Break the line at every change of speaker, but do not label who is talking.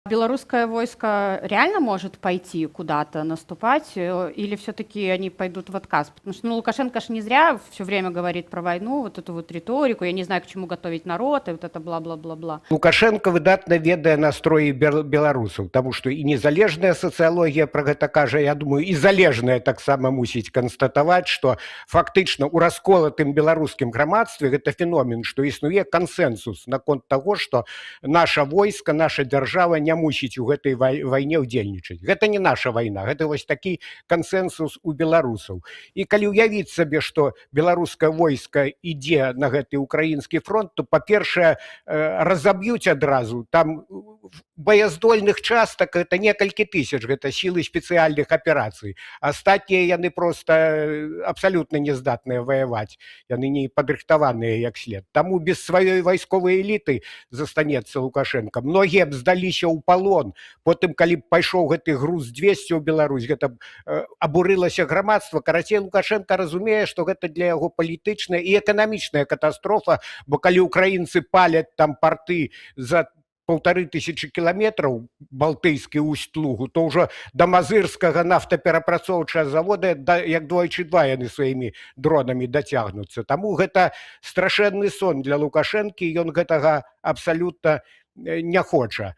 Белорусское войско реально может пойти куда-то наступать, или все-таки они пойдут в отказ? Потому что Лукашенко ж не зря все время говорит про войну, вот эту вот риторику, я не знаю, к чему готовить народ, и вот это бла-бла-бла-бла.
Лукашенко выдатна ведае настроі беларусаў, таму што і незалежная сацыялогія пра гэта кажа, я думаю, і залежная таксама мусіць канстатаваць, што фактычна ў расколатым беларускім грамадстве гэта феномен, што існуе кансэнсус наконт таго, што наша войска, наша дзяржава не мусіць у гэтай вайне ўдзельнічаць. Гэта не наша вайна, гэта вось такі кансэнсус у беларусаў. І калі ўявіць сабе, што беларускае войска ідзе на гэты ўкраінскі фронт, то па-першае, разаб'юць адразу, там баяздольных частак это некалькі тысяч, гэта сілы спецыяльных аперацый. Астатнія яны проста абсалютна не здатныя ваяваць, яны не падрыхтаваныя як след. Таму без сваёй вайсковай эліты застанецца Лукашенко. Многія б здаліся ў палон, потым калі б пайшоў гэты груз 200 ў Беларусь, гэта абурылася грамадства. Карацей, Лукашенко разумее, што гэта для яго палітычная і эканамічная катастрофа, бо калі украінцы паляць там порты за 1500 кіламетраў балтыйскі усть-лугу, то ўжо да мазырскага нафтаперапрацоўчага завода як двойчы два яны сваімі дронамі дацягнуцца. Таму гэта страшэнны сон для Лукашэнкі, ён гэтага абсалютна не хоча.